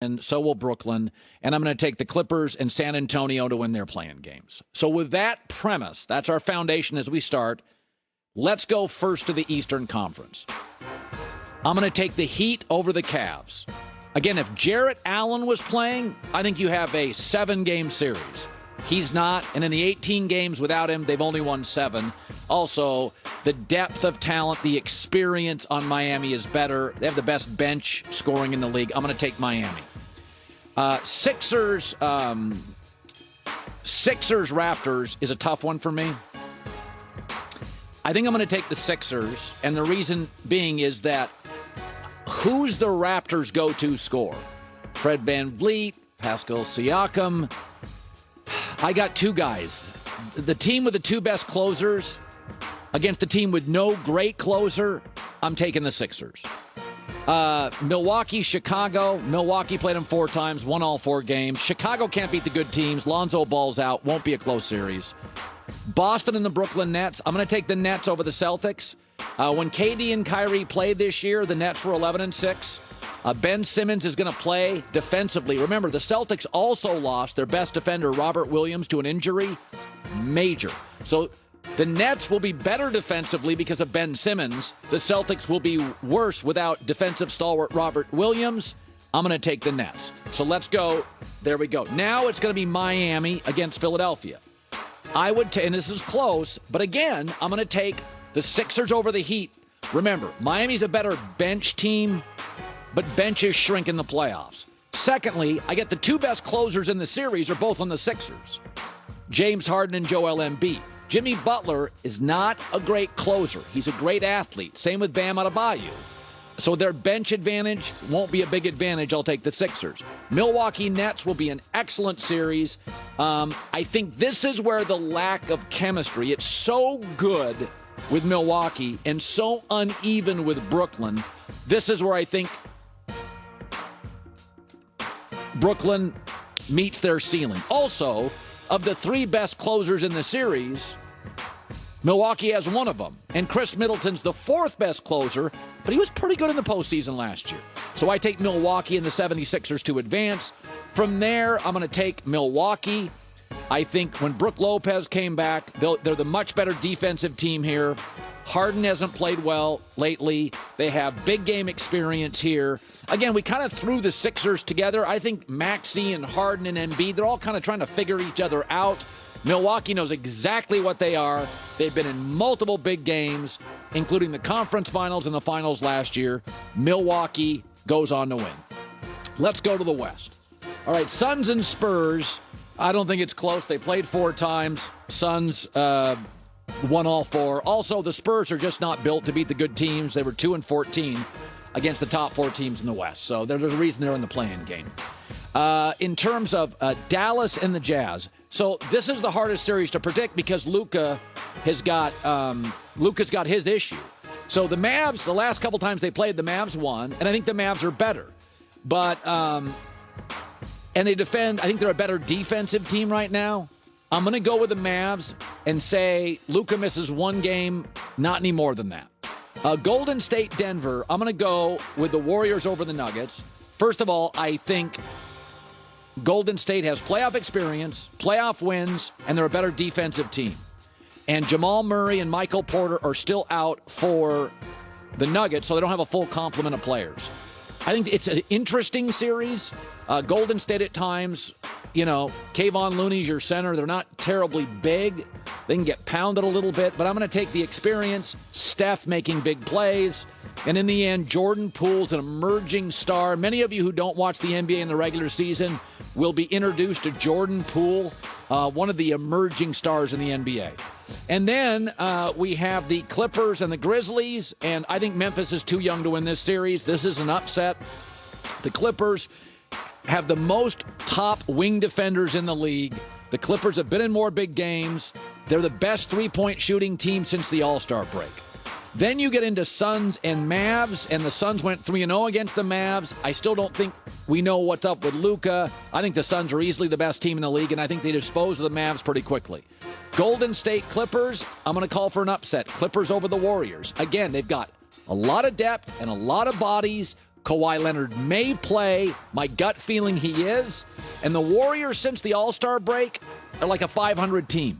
and so will Brooklyn. And I'm going to take the Clippers and San Antonio to win their play-in games. So with that premise, that's our foundation as we start. Let's go first to the Eastern Conference. I'm going to take the Heat over the Cavs. Again, if Jarrett Allen was playing, I think you have a 7-game series. He's not, and in the 18 games without him, they've only won 7. Also, the depth of talent, the experience on Miami is better. They have the best bench scoring in the league. I'm going to take Miami. Sixers Raptors is a tough one for me. I think I'm going to take the Sixers, and the reason being is that who's the Raptors' go-to scorer? Fred VanVleet, Pascal Siakam. I got 2 guys. The team with the 2 best closers against the team with no great closer, I'm taking the Sixers. Milwaukee, Chicago. Milwaukee played them 4 times, won all 4 games. Chicago can't beat the good teams. Lonzo Ball's out. Won't be a close series. Boston and the Brooklyn Nets. I'm going to take the Nets over the Celtics. When KD and Kyrie played this year, the Nets were 11-6. Ben Simmons is going to play defensively. Remember, the Celtics also lost their best defender, Robert Williams, to an injury. Major. So the Nets will be better defensively because of Ben Simmons. The Celtics will be worse without defensive stalwart Robert Williams. I'm going to take the Nets. So let's go. There we go. Now it's going to be Miami against Philadelphia. I would and this is close, but again, I'm going to take the Sixers over the Heat. Remember, Miami's a better bench team, but benches shrink in the playoffs. Secondly, I get the 2 best closers in the series are both on the Sixers. James Harden and Joel Embiid. Jimmy Butler is not a great closer. He's a great athlete. Same with Bam Adebayo. So their bench advantage won't be a big advantage. I'll take the Sixers. Milwaukee Nets will be an excellent series. I think this is where the lack of chemistry, it's so good with Milwaukee and so uneven with Brooklyn. This is where I think Brooklyn meets their ceiling. Also, of the 3 best closers in the series, Milwaukee has one of them. And Chris Middleton's the 4th best closer, but he was pretty good in the postseason last year. So I take Milwaukee and the 76ers to advance. From there, I'm going to take Milwaukee. I think when Brook Lopez came back, they're the much better defensive team here. Harden hasn't played well lately. They have big game experience here. Again, we kind of threw the Sixers together. I think Maxey and Harden and Embiid, they're all kind of trying to figure each other out. Milwaukee knows exactly what they are. They've been in multiple big games, including the conference finals and the finals last year. Milwaukee goes on to win. Let's go to the West. All right, Suns and Spurs. I don't think it's close. They played 4 times. Suns won all 4. Also, the Spurs are just not built to beat the good teams. They were 2-14 against the top 4 teams in the West. So there's a reason they're in the play-in game. In terms of Dallas and the Jazz, so this is the hardest series to predict because Luka's got his issue. So the Mavs, the last couple times they played, the Mavs won, and I think the Mavs are better. But and they defend. I think they're a better defensive team right now. I'm going to go with the Mavs and say Luka misses 1 game, not any more than that. Golden State, Denver, I'm going to go with the Warriors over the Nuggets. First of all, I think Golden State has playoff experience, playoff wins, and they're a better defensive team. And Jamal Murray and Michael Porter are still out for the Nuggets, so they don't have a full complement of players. I think it's an interesting series. Golden State at times, Kayvon Looney's your center. They're not terribly big. They can get pounded a little bit, but I'm going to take the experience, Steph making big plays, and in the end, Jordan Poole's an emerging star. Many of you who don't watch the NBA in the regular season will be introduced to Jordan Poole, one of the emerging stars in the NBA. And then we have the Clippers and the Grizzlies, and I think Memphis is too young to win this series. This is an upset. The Clippers have the most top wing defenders in the league. The Clippers have been in more big games. They're the best three-point shooting team since the All-Star break. Then you get into Suns and Mavs, and the Suns went 3-0 against the Mavs. I still don't think we know what's up with Luka. I think the Suns are easily the best team in the league, and I think they dispose of the Mavs pretty quickly. Golden State Clippers, I'm going to call for an upset. Clippers over the Warriors. Again, they've got a lot of depth and a lot of bodies, Kawhi Leonard may play. My gut feeling he is. And the Warriors, since the All-Star break, are like a 500 team.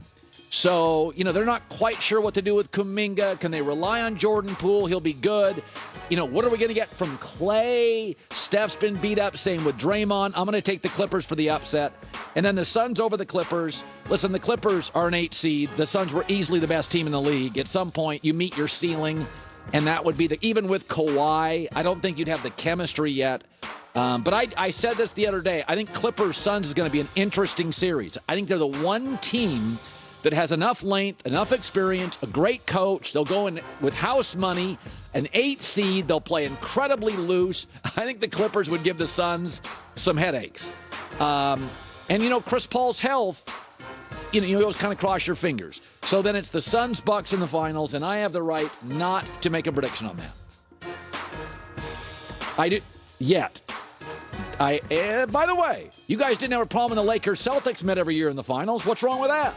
So, they're not quite sure what to do with Kuminga. Can they rely on Jordan Poole? He'll be good. What are we going to get from Clay? Steph's been beat up, same with Draymond. I'm going to take the Clippers for the upset. And then the Suns over the Clippers. Listen, the Clippers are an 8 seed. The Suns were easily the best team in the league. At some point, you meet your ceiling, and that would be even with Kawhi, I don't think you'd have the chemistry yet. But I said this the other day. I think Clippers-Suns is going to be an interesting series. I think they're the one team that has enough length, enough experience, a great coach. They'll go in with house money, an 8 seed. They'll play incredibly loose. I think the Clippers would give the Suns some headaches. And Chris Paul's health, you always kind of cross your fingers. So then it's the Suns, Bucks in the finals, and I have the right not to make a prediction on that. I do yet. By the way, you guys didn't have a problem when the Lakers-Celtics met every year in the finals. What's wrong with that?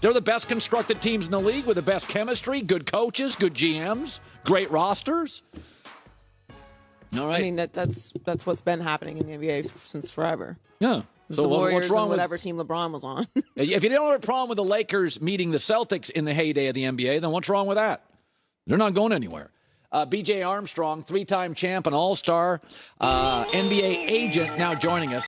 They're the best constructed teams in the league with the best chemistry, good coaches, good GMs, great rosters. All right. I mean, that's what's been happening in the NBA since forever. Yeah. So the Warriors what's wrong and whatever team LeBron was on. If you don't have a problem with the Lakers meeting the Celtics in the heyday of the NBA, then what's wrong with that? They're not going anywhere. B.J. Armstrong, 3-time champ, an all-star, NBA agent, now joining us.